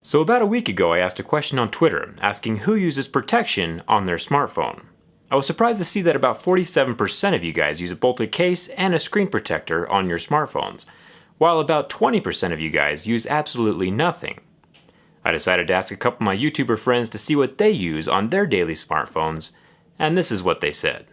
So about a week ago I asked a question on Twitter asking who uses protection on their smartphone. I was surprised to see that about 47% of you guys use both a case and a screen protector on your smartphones, while about 20% of you guys use absolutely nothing. I decided to ask a couple of my YouTuber friends to see what they use on their daily smartphones, and this is what they said.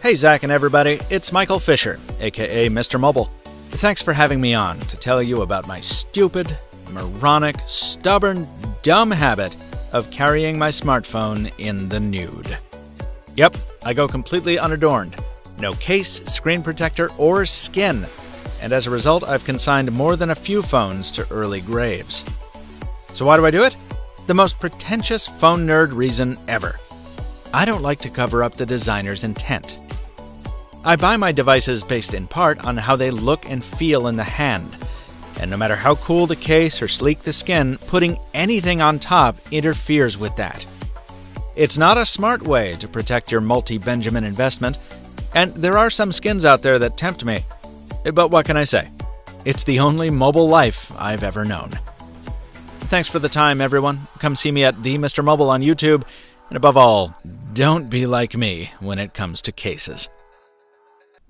Hey Zach and everybody, it's Michael Fisher, aka Mr. Mobile. Thanks for having me on to tell you about my stupid, moronic, stubborn, dumb habit of carrying my smartphone in the nude. Yep, I go completely unadorned. No case, screen protector, or skin. And as a result, I've consigned more than a few phones to early graves. So why do I do it? The most pretentious phone nerd reason ever. I don't like to cover up the designer's intent. I buy my devices based in part on how they look and feel in the hand. And no matter how cool the case or sleek the skin, putting anything on top interferes with that. It's not a smart way to protect your multi-Benjamin investment, and there are some skins out there that tempt me. But what can I say? It's the only mobile life I've ever known. Thanks for the time, everyone. Come see me at the Mr. Mobile on YouTube, and above all, don't be like me when it comes to cases.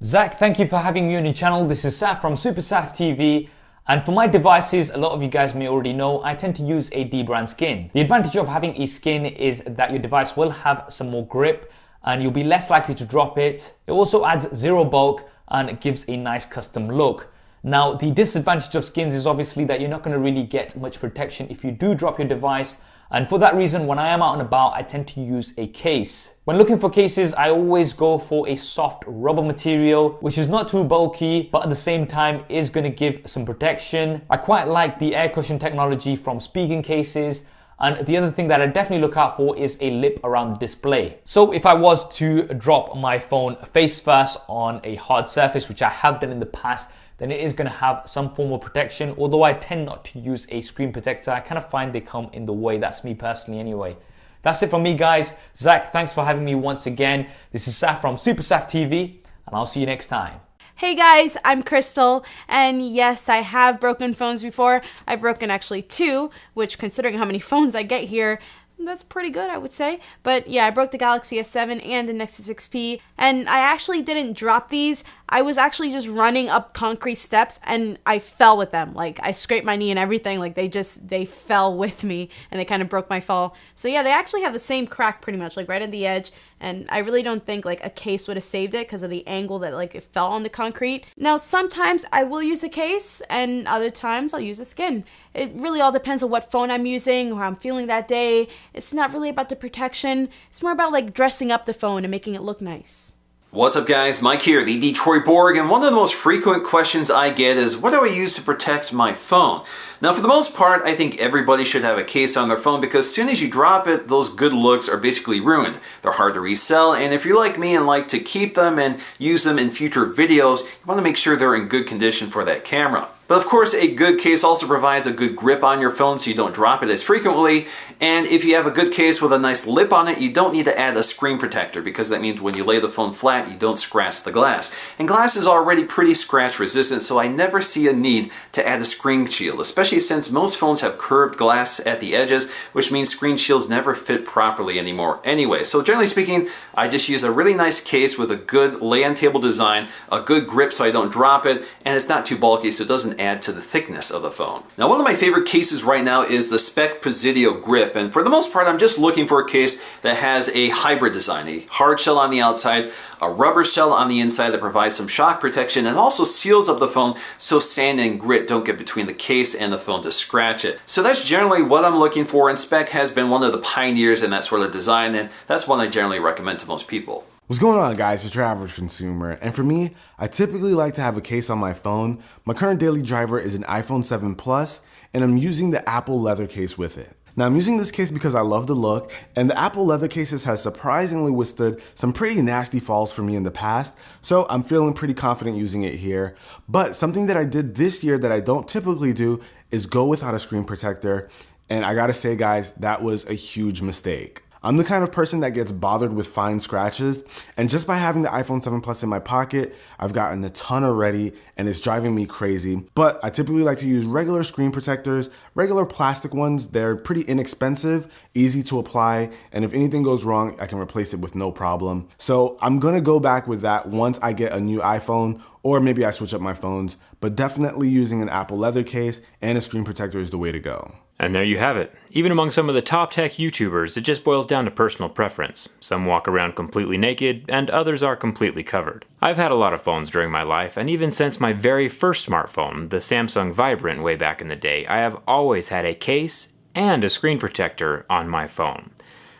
Zach, thank you for having me on your channel. This is Saf from Super Saf TV. And for my devices, a lot of you guys may already know, I tend to use a D-brand skin. The advantage of having a skin is that your device will have some more grip and you'll be less likely to drop it. It also adds zero bulk and it gives a nice custom look. Now, the disadvantage of skins is obviously that you're not going to really get much protection if you do drop your device. And for that reason, when I am out and about, I tend to use a case. When looking for cases, I always go for a soft rubber material, which is not too bulky, but at the same time is going to give some protection. I quite like the air cushion technology from speaking cases. And the other thing that I definitely look out for is a lip around the display. So if I was to drop my phone face first on a hard surface, which I have done in the past, then it is going to have some form of protection. Although I tend not to use a screen protector, I kind of find they come in the way. That's me personally anyway. That's it from me, guys. Zach, thanks for having me once again. This is Saf from Super Saf TV, and I'll see you next time. Hey guys, I'm Crystal, and yes, I have broken phones before. I've broken actually 2, which considering how many phones I get here, that's pretty good, I would say. But yeah, I broke the Galaxy S7 and the Nexus XP, and I actually didn't drop these. I was actually just running up concrete steps and I fell with them. Like, I scraped my knee and everything. Like, they fell with me and they kind of broke my fall. So yeah, they actually have the same crack pretty much, like right at the edge. And I really don't think like a case would have saved it because of the angle that like it fell on the concrete. Now, sometimes I will use a case and other times I'll use a skin. It really all depends on what phone I'm using or how I'm feeling that day. It's not really about the protection. It's more about like dressing up the phone and making it look nice. What's up guys, Mike here, the Detroit Borg, and one of the most frequent questions I get is what do I use to protect my phone? Now for the most part, I think everybody should have a case on their phone because as soon as you drop it, those good looks are basically ruined. They're hard to resell, and if you're like me and like to keep them and use them in future videos, you want to make sure they're in good condition for that camera. But of course, a good case also provides a good grip on your phone so you don't drop it as frequently. And if you have a good case with a nice lip on it, you don't need to add a screen protector because that means when you lay the phone flat, you don't scratch the glass. And glass is already pretty scratch resistant, so I never see a need to add a screen shield, especially since most phones have curved glass at the edges, which means screen shields never fit properly anymore anyway. So generally speaking, I just use a really nice case with a good lay-on-table design, a good grip so I don't drop it, and it's not too bulky so it doesn't add to the thickness of the phone. Now one of my favorite cases right now is the Spec Presidio Grip, and for the most part I'm just looking for a case that has a hybrid design, a hard shell on the outside, a rubber shell on the inside that provides some shock protection and also seals up the phone so sand and grit don't get between the case and the phone to scratch it. So that's generally what I'm looking for, and Spec has been one of the pioneers in that sort of design, and that's one I generally recommend to most people. What's going on guys, it's your average consumer, and for me, I typically like to have a case on my phone. My current daily driver is an iPhone 7 Plus, and I'm using the Apple leather case with it. Now I'm using this case because I love the look, and the Apple leather cases has surprisingly withstood some pretty nasty falls for me in the past, so I'm feeling pretty confident using it here. But something that I did this year that I don't typically do is go without a screen protector, and I gotta say guys, that was a huge mistake. I'm the kind of person that gets bothered with fine scratches, and just by having the iPhone 7 Plus in my pocket, I've gotten a ton already, and it's driving me crazy. But I typically like to use regular screen protectors, regular plastic ones. They're pretty inexpensive, easy to apply, and if anything goes wrong, I can replace it with no problem. So I'm gonna go back with that once I get a new iPhone, or maybe I switch up my phones, but definitely using an Apple leather case and a screen protector is the way to go. And there you have it. Even among some of the top tech YouTubers, it just boils down to personal preference. Some walk around completely naked, and others are completely covered. I've had a lot of phones during my life, and even since my very first smartphone, the Samsung Vibrant way back in the day, I have always had a case and a screen protector on my phone.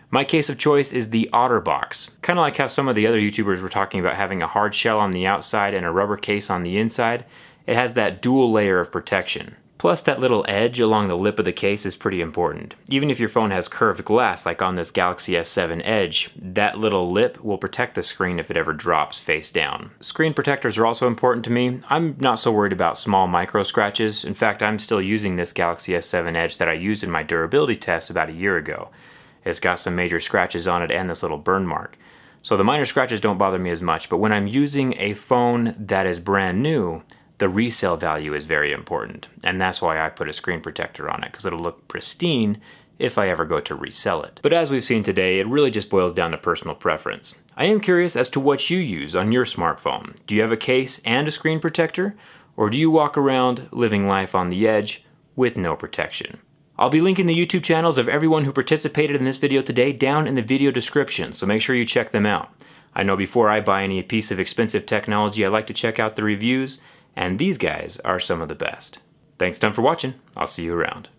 My case of choice is the OtterBox. Kind of like how some of the other YouTubers were talking about having a hard shell on the outside and a rubber case on the inside. It has that dual layer of protection. Plus, that little edge along the lip of the case is pretty important. Even if your phone has curved glass, like on this Galaxy S7 Edge, that little lip will protect the screen if it ever drops face down. Screen protectors are also important to me. I'm not so worried about small micro scratches. In fact, I'm still using this Galaxy S7 Edge that I used in my durability test about a year ago. It's got some major scratches on it and this little burn mark. So the minor scratches don't bother me as much, but when I'm using a phone that is brand new, the resale value is very important, and that's why I put a screen protector on it, because it'll look pristine if I ever go to resell it. But as we've seen today, it really just boils down to personal preference. I am curious as to what you use on your smartphone. Do you have a case and a screen protector, or do you walk around living life on the edge with no protection? I'll be linking the YouTube channels of everyone who participated in this video today down in the video description, so make sure you check them out. I know before I buy any piece of expensive technology, I like to check out the reviews, and these guys are some of the best. Thanks a ton for watching. I'll see you around.